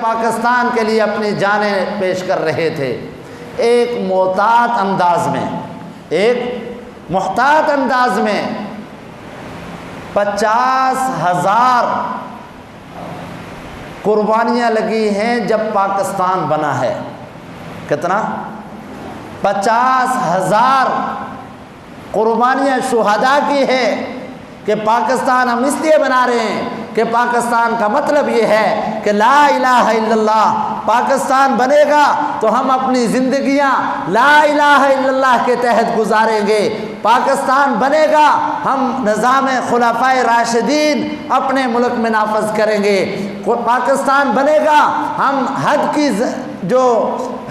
پاکستان کے لیے اپنی جانیں پیش کر رہے تھے، ایک محتاط انداز میں 50,000 قربانیاں لگی ہیں جب پاکستان بنا ہے۔ کتنا؟ 50,000 قربانیاں شہداء کی ہے کہ پاکستان ہم اس لیے بنا رہے ہیں کہ پاکستان کا مطلب یہ ہے کہ لا الہ الا اللہ پاکستان بنے گا تو ہم اپنی زندگیاں لا الہ الا اللہ کے تحت گزاریں گے۔ پاکستان بنے گا ہم نظام خلفائے راشدین اپنے ملک میں نافذ کریں گے۔ پاکستان بنے گا ہم حد کی جو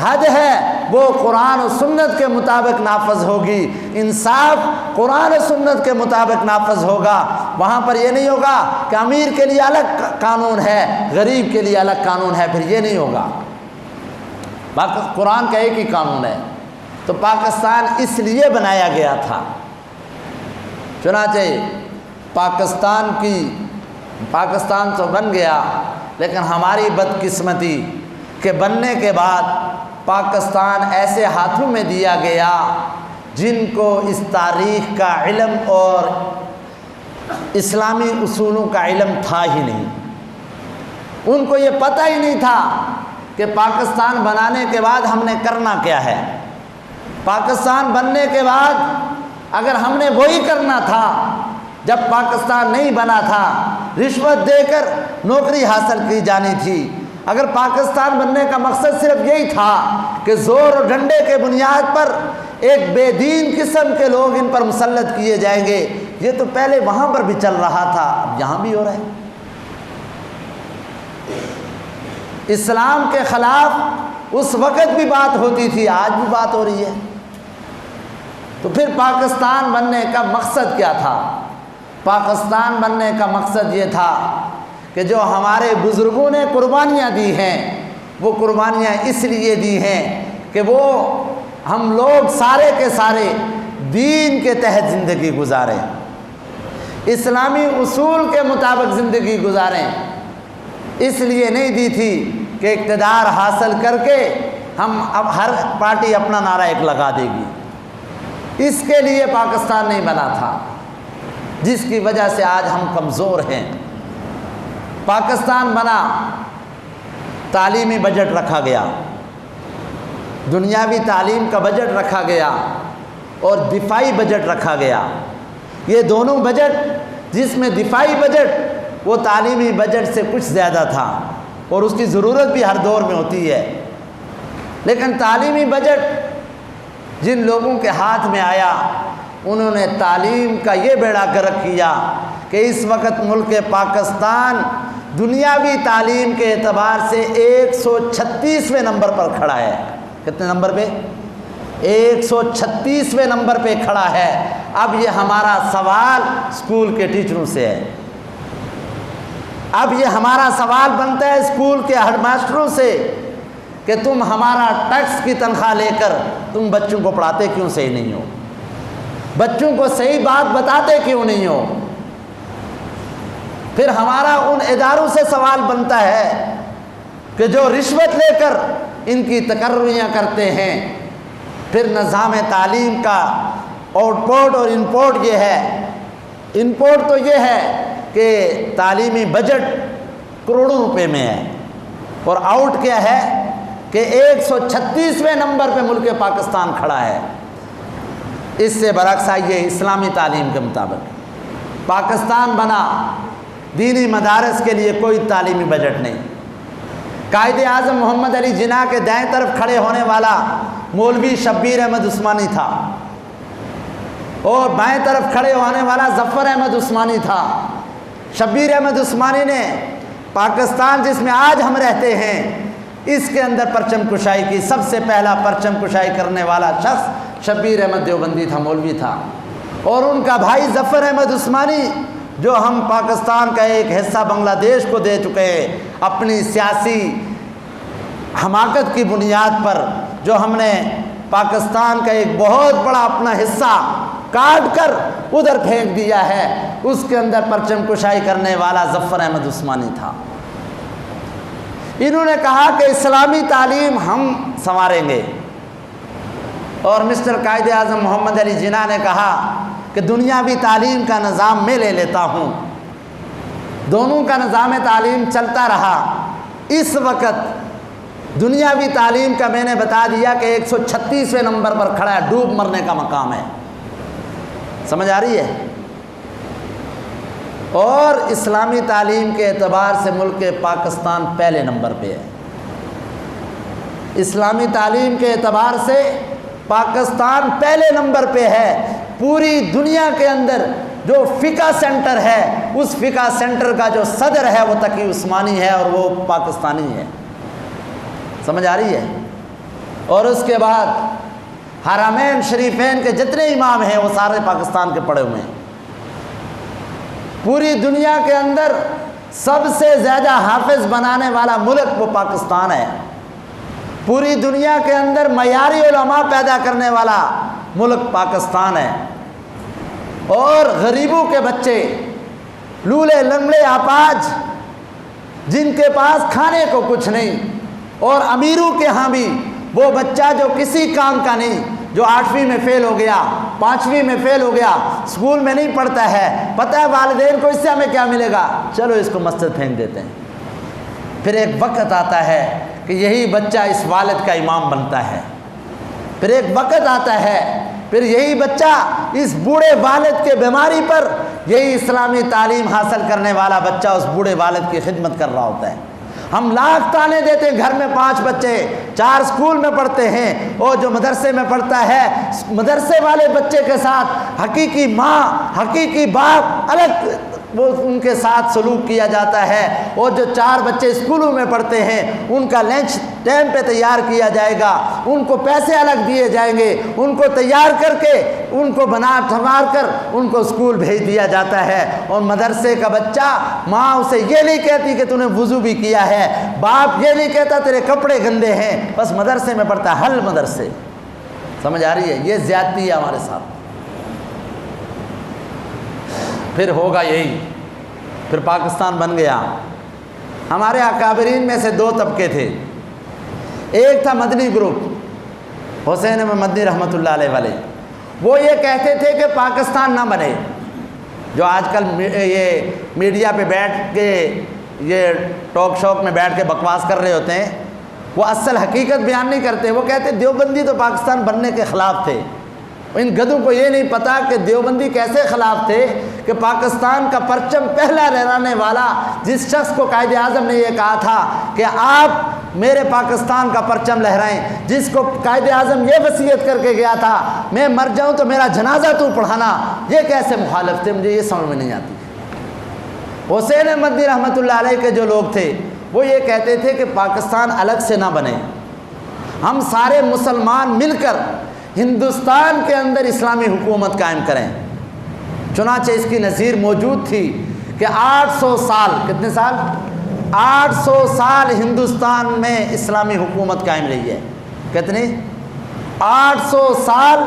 حد ہے وہ قرآن و سنت کے مطابق نافذ ہوگی، انصاف قرآن و سنت کے مطابق نافذ ہوگا۔ وہاں پر یہ نہیں ہوگا کہ امیر کے لیے الگ قانون ہے، غریب کے لیے الگ قانون ہے، پھر یہ نہیں ہوگا۔ قرآن کا ایک ہی قانون ہے۔ تو پاکستان اس لیے بنایا گیا تھا۔ چنانچہ پاکستان تو بن گیا، لیکن ہماری بدقسمتی کہ بننے کے بعد پاکستان ایسے ہاتھوں میں دیا گیا جن کو اس تاریخ کا علم اور اسلامی اصولوں کا علم تھا ہی نہیں۔ ان کو یہ پتہ ہی نہیں تھا کہ پاکستان بنانے کے بعد ہم نے کرنا کیا ہے۔ پاکستان بننے کے بعد اگر ہم نے وہی کرنا تھا جب پاکستان نہیں بنا تھا، رشوت دے کر نوکری حاصل کی جانی تھی، اگر پاکستان بننے کا مقصد صرف یہی تھا کہ زور اور ڈنڈے کے بنیاد پر ایک بے دین قسم کے لوگ ان پر مسلط کیے جائیں گے، یہ تو پہلے وہاں پر بھی چل رہا تھا، اب یہاں بھی ہو رہا ہے۔ اسلام کے خلاف اس وقت بھی بات ہوتی تھی، آج بھی بات ہو رہی ہے۔ تو پھر پاکستان بننے کا مقصد کیا تھا؟ پاکستان بننے کا مقصد یہ تھا کہ جو ہمارے بزرگوں نے قربانیاں دی ہیں، وہ قربانیاں اس لیے دی ہیں کہ وہ ہم لوگ سارے کے سارے دین کے تحت زندگی گزاریں، اسلامی اصول کے مطابق زندگی گزاریں۔ اس لیے نہیں دی تھی کہ اقتدار حاصل کر کے اب ہر پارٹی اپنا نعرہ ایک لگا دے گی۔ اس کے لیے پاکستان نہیں بنا تھا، جس کی وجہ سے آج ہم کمزور ہیں۔ پاکستان بنا، تعلیمی بجٹ رکھا گیا، دنیاوی تعلیم کا بجٹ رکھا گیا اور دفاعی بجٹ رکھا گیا۔ یہ دونوں بجٹ، جس میں دفاعی بجٹ وہ تعلیمی بجٹ سے کچھ زیادہ تھا اور اس کی ضرورت بھی ہر دور میں ہوتی ہے، لیکن تعلیمی بجٹ جن لوگوں کے ہاتھ میں آیا انہوں نے تعلیم کا یہ بیڑا غرق کیا کہ اس وقت ملک پاکستان دنیاوی تعلیم کے اعتبار سے 136ویں نمبر پر کھڑا ہے۔ کتنے نمبر پہ؟ 136ویں نمبر پہ کھڑا ہے۔ اب یہ ہمارا سوال اسکول کے ٹیچروں سے ہے، اب یہ ہمارا سوال بنتا ہے اسکول کے ہیڈ ماسٹروں سے کہ تم ہمارا ٹیکس کی تنخواہ لے کر تم بچوں کو پڑھاتے کیوں صحیح نہیں ہو، بچوں کو صحیح بات بتاتے کیوں نہیں ہو۔ پھر ہمارا ان اداروں سے سوال بنتا ہے کہ جو رشوت لے کر ان کی تقرریاں کرتے ہیں۔ پھر نظام تعلیم کا آؤٹ پٹ اور انپوٹ یہ ہے، انپوٹ تو یہ ہے کہ تعلیمی بجٹ کروڑوں روپے میں ہے، اور آؤٹ کیا ہے کہ 136ویں نمبر پہ ملک پاکستان کھڑا ہے۔ اس سے برعکس آئیے اسلامی تعلیم کے مطابق پاکستان بنا، دینی مدارس کے لیے کوئی تعلیمی بجٹ نہیں۔ قائد اعظم محمد علی جناح کے دائیں طرف کھڑے ہونے والا مولوی شبیر احمد عثمانی تھا، اور بائیں طرف کھڑے ہونے والا ظفر احمد عثمانی تھا۔ شبیر احمد عثمانی نے پاکستان جس میں آج ہم رہتے ہیں اس کے اندر پرچم کشائی کی، سب سے پہلا پرچم کشائی کرنے والا شخص شبیر احمد دیوبندی تھا، مولوی تھا۔ اور ان کا بھائی ظفر احمد عثمانی جو ہم پاکستان کا ایک حصہ بنگلہ دیش کو دے چکے ہیں اپنی سیاسی حماقت کی بنیاد پر، جو ہم نے پاکستان کا ایک بہت بڑا اپنا حصہ کاٹ کر ادھر پھینک دیا ہے، اس کے اندر پرچم کشائی کرنے والا ظفر احمد عثمانی تھا۔ انہوں نے کہا کہ اسلامی تعلیم ہم سنواریں گے، اور مسٹر قائد اعظم محمد علی جناح نے کہا کہ دنیاوی تعلیم کا نظام میں لے لیتا ہوں۔ دونوں کا نظام تعلیم چلتا رہا۔ اس وقت دنیاوی تعلیم کا میں نے بتا دیا کہ 136ویں نمبر پر کھڑا ہے، ڈوب مرنے کا مقام ہے۔ سمجھ آ رہی ہے؟ اور اسلامی تعلیم کے اعتبار سے ملک پاکستان پہلے نمبر پہ ہے۔ اسلامی تعلیم کے اعتبار سے پاکستان پہلے نمبر پہ ہے۔ پوری دنیا کے اندر جو فقہ سینٹر ہے، اس فقہ سینٹر کا جو صدر ہے وہ تقی عثمانی ہے، اور وہ پاکستانی ہے۔ سمجھ آ رہی ہے؟ اور اس کے بعد حرمین شریفین کے جتنے امام ہیں وہ سارے پاکستان کے پڑھے ہوئے ہیں۔ پوری دنیا کے اندر سب سے زیادہ حافظ بنانے والا ملک وہ پاکستان ہے۔ پوری دنیا کے اندر معیاری علماء پیدا کرنے والا ملک پاکستان ہے۔ اور غریبوں کے بچے، لولے لنگڑے اپاہج، جن کے پاس کھانے کو کچھ نہیں، اور امیروں کے ہاں بھی وہ بچہ جو کسی کام کا نہیں، جو 8ویں میں فیل ہو گیا، 5ویں میں فیل ہو گیا، اسکول میں نہیں پڑھتا ہے، پتہ ہے والدین کو اس سے ہمیں کیا ملے گا، چلو اس کو مسجد پھینک دیتے ہیں۔ پھر ایک وقت آتا ہے کہ یہی بچہ اس والد کا امام بنتا ہے۔ پھر ایک وقت آتا ہے، پھر یہی بچہ اس بوڑھے والد کے بیماری پر، یہی اسلامی تعلیم حاصل کرنے والا بچہ اس بوڑھے والد کی خدمت کر رہا ہوتا ہے۔ ہم لاکھ تانے دیتے ہیں، گھر میں 5 بچے، 4 اسکول میں پڑھتے ہیں، اور جو مدرسے میں پڑھتا ہے، مدرسے والے بچے کے ساتھ حقیقی ماں، حقیقی باپ الگ وہ ان کے ساتھ سلوک کیا جاتا ہے، اور جو 4 بچے اسکولوں میں پڑھتے ہیں ان کا لنچ ٹائم پہ تیار کیا جائے گا، ان کو پیسے الگ دیے جائیں گے، ان کو تیار کر کے، ان کو بنا ٹھمار کر ان کو اسکول بھیج دیا جاتا ہے۔ اور مدرسے کا بچہ، ماں اسے یہ نہیں کہتی کہ تو نے وضو بھی کیا ہے، باپ یہ نہیں کہتا تیرے کپڑے گندے ہیں، بس مدرسے میں پڑھتا ہے، حل مدرسے۔ سمجھ آ رہی ہے؟ یہ زیادتی ہے ہمارے ساتھ۔ پھر ہوگا یہی، پھر پاکستان بن گیا۔ ہمارے اکابرین میں سے 2 طبقے تھے۔ ایک تھا مدنی گروپ، حسین احمد مدنی رحمۃ اللہ علیہ والے، وہ یہ کہتے تھے کہ پاکستان نہ بنے۔ جو آج کل یہ میڈیا پہ بیٹھ کے، یہ ٹاک شوک میں بیٹھ کے بکواس کر رہے ہوتے ہیں، وہ اصل حقیقت بیان نہیں کرتے۔ وہ کہتے دیوبندی تو پاکستان بننے کے خلاف تھے۔ ان گدھوں کو یہ نہیں پتا کہ دیوبندی کیسے خلاف تھے، کہ پاکستان کا پرچم پہلا لہرانے والا جس شخص کو قائد اعظم نے یہ کہا تھا کہ آپ میرے پاکستان کا پرچم لہرائیں، جس کو قائد اعظم یہ وصیت کر کے گیا تھا میں مر جاؤں تو میرا جنازہ تو پڑھانا، یہ کیسے مخالف تھے؟ مجھے یہ سمجھ میں نہیں آتی۔ حسین احمد مدنی رحمۃ اللہ علیہ کے جو لوگ تھے وہ یہ کہتے تھے کہ پاکستان الگ سے نہ بنے، ہم سارے مسلمان مل کر ہندوستان کے اندر اسلامی حکومت قائم کریں۔ چنانچہ اس کی نظیر موجود تھی کہ 800 سال، کتنے سال؟ 800 سال ہندوستان میں اسلامی حکومت قائم رہی ہے۔ کتنی؟ 800 سال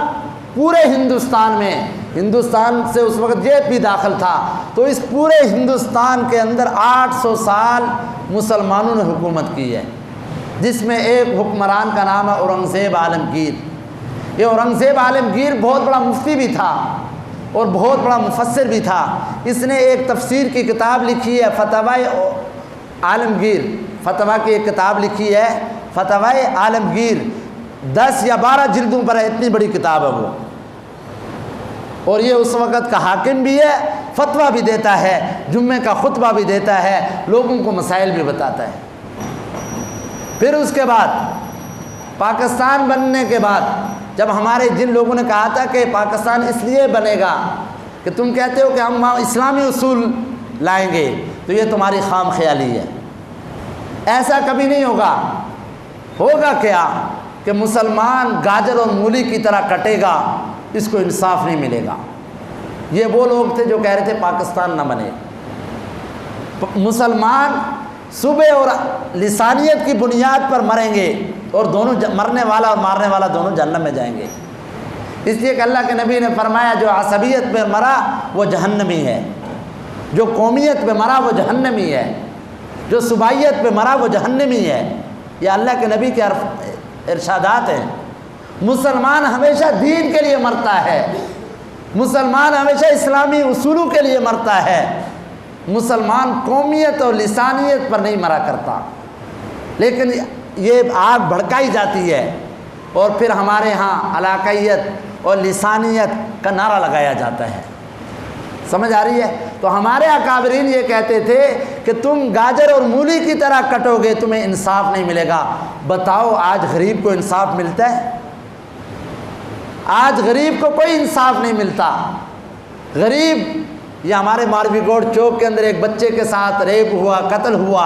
پورے ہندوستان میں۔ ہندوستان سے اس وقت یہ بھی داخل تھا، تو اس پورے ہندوستان کے اندر 800 سال مسلمانوں نے حکومت کی ہے، جس میں ایک حکمران کا نام ہے اورنگزیب عالمگیر۔ یہ اورنگزیب عالمگیر بہت بڑا مفتی بھی تھا اور بہت بڑا مفسر بھی تھا۔ اس نے ایک تفسیر کی کتاب لکھی ہے، فتاوی عالمگیر، فتویٰ کی ایک کتاب لکھی ہے فتاوی عالمگیر، 10 یا 12 جلدوں پر ہے، اتنی بڑی کتاب ہے وہ۔ اور یہ اس وقت کا حاکم بھی ہے، فتویٰ بھی دیتا ہے، جمعے کا خطبہ بھی دیتا ہے، لوگوں کو مسائل بھی بتاتا ہے۔ پھر اس کے بعد پاکستان بننے کے بعد جب ہمارے جن لوگوں نے کہا تھا کہ پاکستان اس لیے بنے گا کہ تم کہتے ہو کہ ہم اسلامی اصول لائیں گے، تو یہ تمہاری خام خیالی ہے، ایسا کبھی نہیں ہوگا۔ ہوگا کیا کہ مسلمان گاجر اور مولی کی طرح کٹے گا، اس کو انصاف نہیں ملے گا۔ یہ وہ لوگ تھے جو کہہ رہے تھے پاکستان نہ بنے۔ مسلمان صبح اور لسانیت کی بنیاد پر مریں گے، اور دونوں مرنے والا اور مارنے والا دونوں جہنم میں جائیں گے۔ اس لیے کہ اللہ کے نبی نے فرمایا جو عصبیت پہ مرا وہ جہنمی ہے، جو قومیت پہ مرا وہ جہنمی ہے۔ جو صبائیت پہ مرا وہ جہنمی ہے۔ یہ اللہ کے نبی کے ارشادات ہیں۔ مسلمان ہمیشہ دین کے لیے مرتا ہے، مسلمان ہمیشہ اسلامی اصولوں کے لیے مرتا ہے، مسلمان قومیت اور لسانیت پر نہیں مرا کرتا۔ لیکن یہ آگ بھڑکائی جاتی ہے اور پھر ہمارے ہاں علاقائیت اور لسانیت کا نعرہ لگایا جاتا ہے۔ سمجھ آ رہی ہے؟ تو ہمارے اکابرین یہ کہتے تھے کہ تم گاجر اور مولی کی طرح کٹو گے، تمہیں انصاف نہیں ملے گا۔ بتاؤ آج غریب کو انصاف ملتا ہے؟ آج غریب کو کوئی انصاف نہیں ملتا۔ غریب، یہ ہمارے ماروی گوڑ چوک کے اندر ایک بچے کے ساتھ ریپ ہوا، قتل ہوا،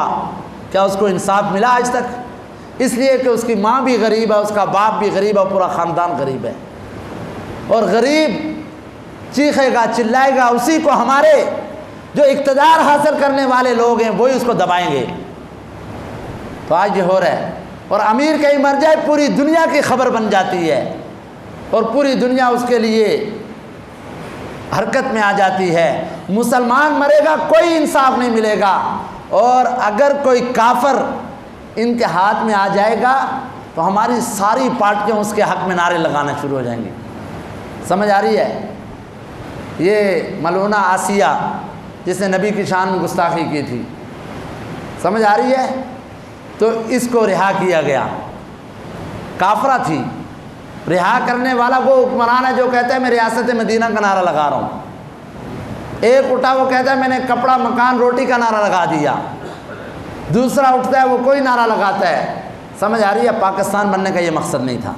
کیا اس کو انصاف ملا آج تک؟ اس لیے کہ اس کی ماں بھی غریب ہے، اس کا باپ بھی غریب ہے، پورا خاندان غریب ہے۔ اور غریب چیخے گا، چلائے گا، اسی کو ہمارے جو اقتدار حاصل کرنے والے لوگ ہیں وہی اس کو دبائیں گے۔ تو آج یہ ہو رہا ہے، اور امیر کہیں مر جائے پوری دنیا کی خبر بن جاتی ہے اور پوری دنیا اس کے لیے حرکت میں آ جاتی ہے۔ مسلمان مرے گا کوئی انصاف نہیں ملے گا، اور اگر کوئی کافر ان کے ہاتھ میں آ جائے گا تو ہماری ساری پارٹیاں اس کے حق میں نعرے لگانا شروع ہو جائیں گی۔ سمجھ آ رہی ہے؟ یہ ملعونہ آسیہ جس نے نبی کی شان میں گستاخی کی تھی، سمجھ آ رہی ہے؟ تو اس کو رہا کیا گیا، کافرہ تھی۔ رہا کرنے والا وہ حکمران ہے جو کہتا ہے میں ریاست مدینہ کا نعرہ لگا رہا ہوں۔ ایک اٹھا وہ کہتا ہے میں نے کپڑا مکان روٹی کا نعرہ لگا دیا، دوسرا اٹھتا ہے وہ کوئی نعرہ لگاتا ہے۔ سمجھ آ رہی ہے؟ پاکستان بننے کا یہ مقصد نہیں تھا۔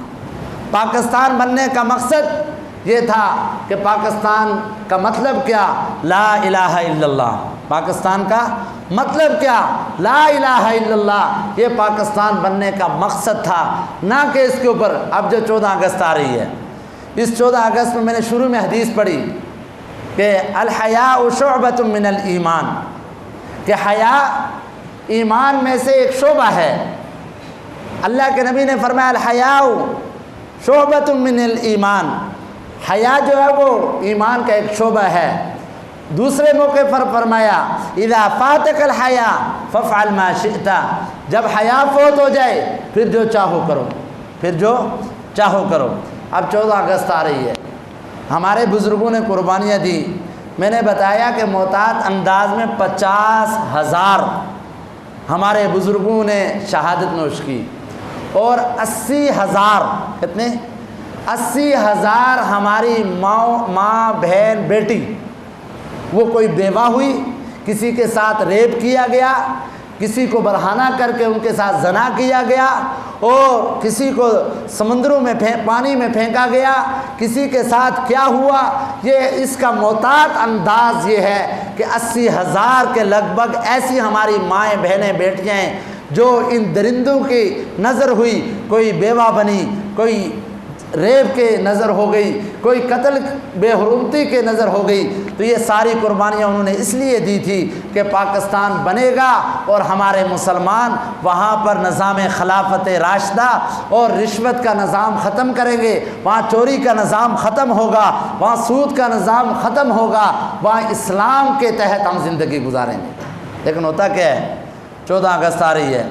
پاکستان بننے کا مقصد یہ تھا کہ پاکستان کا مطلب کیا؟ لا الہ الا اللہ۔ پاکستان کا مطلب کیا؟ لا الہ الا اللہ۔ یہ پاکستان بننے کا مقصد تھا، نہ کہ اس کے اوپر اب جو 14 اگست آ رہی ہے، اس 14 اگست میں نے شروع میں حدیث پڑھی کہ الحیاء شعبۃ من الایمان، کہ حیا ایمان میں سے ایک شعبہ ہے۔ اللہ کے نبی نے فرمایا الحیاء شعبۃ من الایمان، حیا جو ہے وہ ایمان کا ایک شعبہ ہے۔ دوسرے موقع پر فرمایا اذا فاتک الحیاء فافعل ما شئت، جب حیا فوت ہو جائے پھر جو چاہو کرو، پھر جو چاہو کرو۔ اب 14 اگست آ رہی ہے، ہمارے بزرگوں نے قربانیاں دی۔ میں نے بتایا کہ محتاط انداز میں 50,000 ہمارے بزرگوں نے شہادت نوش کی، اور 80,000 کتنے؟ 80,000 ہماری ماں بہن بیٹی، وہ کوئی بیوہ ہوئی، کسی کے ساتھ ریپ کیا گیا، کسی کو برہنہ کر کے ان کے ساتھ زنا کیا گیا، اور کسی کو سمندروں میں پانی میں پھینکا گیا، کسی کے ساتھ کیا ہوا۔ یہ اس کا محتاط انداز یہ ہے کہ 80,000 کے لگ بھگ ایسی ہماری مائیں بہنیں بیٹیاں ہیں جو ان درندوں کی نظر ہوئی، کوئی بیوہ بنی، کوئی ریپ کے نظر ہو گئی، کوئی قتل بے حرمتی کے نظر ہو گئی۔ تو یہ ساری قربانیاں انہوں نے اس لیے دی تھی کہ پاکستان بنے گا اور ہمارے مسلمان وہاں پر نظام خلافت راشدہ اور رشوت کا نظام ختم کریں گے، وہاں چوری کا نظام ختم ہوگا، وہاں سود کا نظام ختم ہوگا، وہاں اسلام کے تحت ہم زندگی گزاریں گے۔ لیکن ہوتا کیا ہے؟ 14 اگست آ رہی ہے،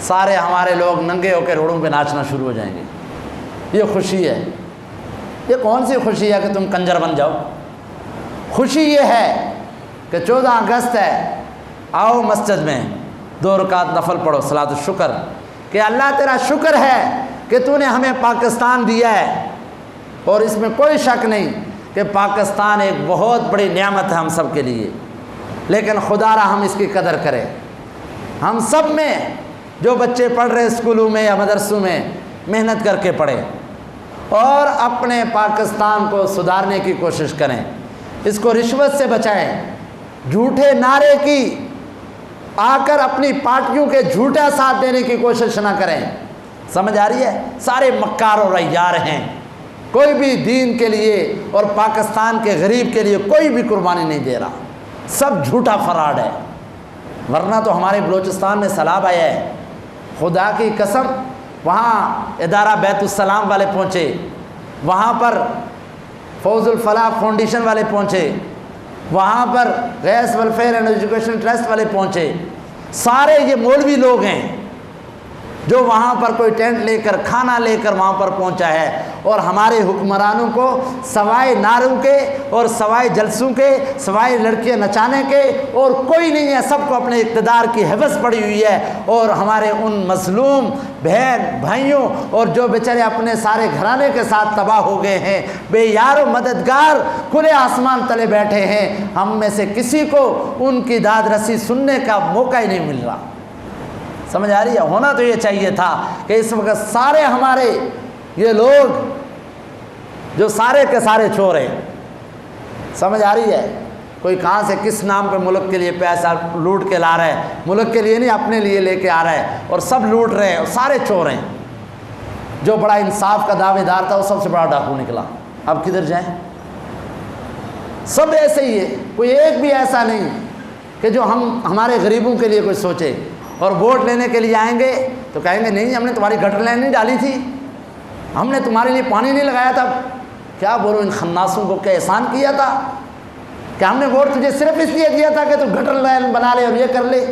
سارے ہمارے لوگ ننگے ہو کے روڈوں پہ ناچنا شروع ہو جائیں گے۔ یہ خوشی ہے؟ یہ کون سی خوشی ہے کہ تم کنجر بن جاؤ؟ خوشی یہ ہے کہ 14 اگست ہے، آؤ مسجد میں 2 رکعت نفل پڑھو، صلاۃ الشکر، کہ اللہ تیرا شکر ہے کہ تو نے ہمیں پاکستان دیا ہے۔ اور اس میں کوئی شک نہیں کہ پاکستان ایک بہت بڑی نعمت ہے ہم سب کے لیے، لیکن خدا را ہم اس کی قدر کریں۔ ہم سب میں جو بچے پڑھ رہے اسکولوں میں یا مدرسوں میں، محنت کر کے پڑھیں اور اپنے پاکستان کو سدھارنے کی کوشش کریں، اس کو رشوت سے بچائیں، جھوٹے نعرے کی آ کر اپنی پارٹیوں کے جھوٹا ساتھ دینے کی کوشش نہ کریں۔ سمجھ آ رہی ہے؟ سارے مکار اور عیار ہیں، کوئی بھی دین کے لیے اور پاکستان کے غریب کے لیے کوئی بھی قربانی نہیں دے رہا، سب جھوٹا فراڈ ہے۔ ورنہ تو ہمارے بلوچستان میں سیلاب آیا ہے، خدا کی قسم، وہاں ادارہ بیت السلام والے پہنچے، وہاں پر فوز الفلاح فاؤنڈیشن والے پہنچے، وہاں پر غیث ویلفیئر اینڈ ایجوکیشن ٹرسٹ والے پہنچے، سارے یہ مولوی لوگ ہیں جو وہاں پر کوئی ٹینٹ لے کر کھانا لے کر وہاں پر پہنچا ہے، اور ہمارے حکمرانوں کو سوائے نعروں کے اور سوائے جلسوں کے، سوائے لڑکیاں نچانے کے اور کوئی نہیں ہے، سب کو اپنے اقتدار کی ہوس پڑی ہوئی ہے، اور ہمارے ان مظلوم بہن بھائیوں اور جو بیچارے اپنے سارے گھرانے کے ساتھ تباہ ہو گئے ہیں، بے یار و مددگار کھلے آسمان تلے بیٹھے ہیں، ہم میں سے کسی کو ان کی داد رسی سننے کا موقع ہی نہیں مل رہا۔ سمجھ آ رہی ہے؟ ہونا تو یہ چاہیے تھا کہ اس وقت سارے ہمارے یہ لوگ جو سارے کے سارے چور ہیں، سمجھ آ رہی ہے؟ کوئی کہاں سے کس نام پہ ملک کے لیے پیسہ لوٹ کے لا رہا ہے، ملک کے لیے نہیں اپنے لیے لے کے آ رہا ہے، اور سب لوٹ رہے ہیں اور سارے چور ہیں۔ جو بڑا انصاف کا دعوے دار تھا وہ سب سے بڑا ڈاکو نکلا، اب کدھر جائیں؟ سب ایسے ہی ہے، کوئی ایک بھی ایسا نہیں کہ جو ہمارے غریبوں کے لیے کوئی سوچے۔ اور ووٹ لینے کے لیے آئیں گے تو کہیں گے نہیں، ہم نے تمہاری گٹر لائن نہیں ڈالی تھی، ہم نے تمہارے لیے پانی نہیں لگایا تھا۔ کیا بولو، ان خناسوں کو کیا احسان کیا تھا کہ ہم نے ووٹ تجھے صرف اس لیے دیا تھا کہ تو گٹر لائن بنا لے اور یہ کر لے؟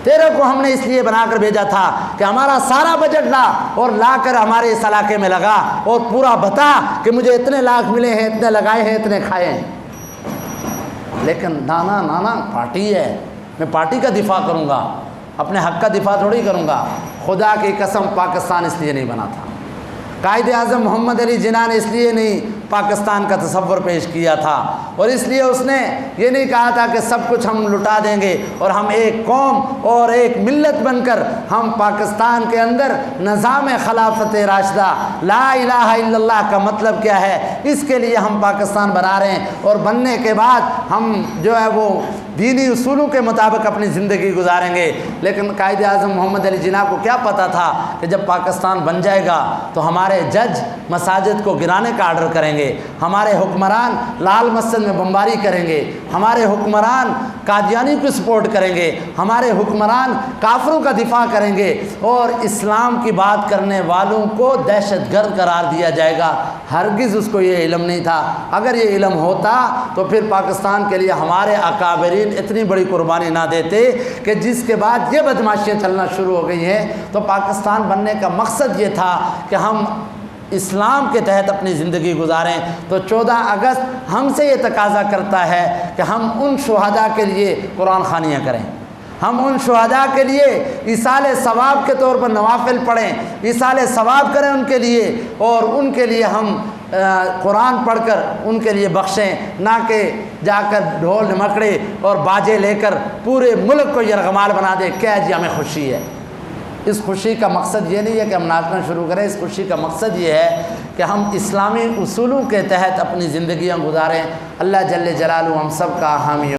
تیرے کو ہم نے اس لیے بنا کر بھیجا تھا کہ ہمارا سارا بجٹ لا اور لا کر ہمارے اس علاقے میں لگا اور پورا بتا کہ مجھے اتنے لاکھ ملے ہیں، اتنے لگائے ہیں، اتنے کھائے ہیں۔ لیکن نانا پارٹی ہے، میں پارٹی کا دفاع کروں گا، اپنے حق کا دفاع تھوڑی کروں گا۔ خدا کی قسم پاکستان اس لیے نہیں بنا تھا، قائد اعظم محمد علی جناح نے اس لیے نہیں پاکستان کا تصور پیش کیا تھا، اور اس لیے اس نے یہ نہیں کہا تھا کہ سب کچھ ہم لٹا دیں گے اور ہم ایک قوم اور ایک ملت بن کر ہم پاکستان کے اندر نظام خلافت راشدہ لا الہ الا اللہ کا مطلب کیا ہے، اس کے لیے ہم پاکستان بنا رہے ہیں، اور بننے کے بعد ہم جو ہے وہ دینی اصولوں کے مطابق اپنی زندگی گزاریں گے۔ لیکن قائد اعظم محمد علی جناح کو کیا پتہ تھا کہ جب پاکستان بن جائے گا تو ہمارے جج مساجد کو گرانے کا آرڈر کریں گے، ہمارے حکمران لال مسجد میں بمباری کریں گے، ہمارے حکمران قادیانی کو سپورٹ کریں گے، ہمارے حکمران کافروں کا دفاع کریں گے، اور اسلام کی بات کرنے والوں کو دہشت گرد قرار دیا جائے گا۔ ہرگز اس کو یہ علم نہیں تھا۔ اگر یہ علم ہوتا تو پھر پاکستان کے لیے ہمارے اکابرین اتنی بڑی قربانی نہ دیتے کہ جس کے بعد یہ بدماشیاں چلنا شروع ہو گئی ہیں۔ تو پاکستان بننے کا مقصد یہ تھا کہ ہم اسلام کے تحت اپنی زندگی گزاریں۔ تو 14 اگست ہم سے یہ تقاضا کرتا ہے کہ ہم ان شہداء کے لیے قرآن خوانیاں کریں، ہم ان شہداء کے لیے ایصال ثواب کے طور پر نوافل پڑھیں، ایصال ثواب کریں ان کے لیے، اور ان کے لیے ہم قرآن پڑھ کر ان کے لیے بخشیں، نہ کہ جا کر ڈھول ڈھمکڑے اور باجے لے کر پورے ملک کو یرغمال بنا دے کہ جی ہمیں خوشی ہے۔ اس خوشی کا مقصد یہ نہیں ہے کہ ہم ناچنا شروع کریں، اس خوشی کا مقصد یہ ہے کہ ہم اسلامی اصولوں کے تحت اپنی زندگیاں گزاریں۔ اللہ جل جلالہ ہم سب کا حامی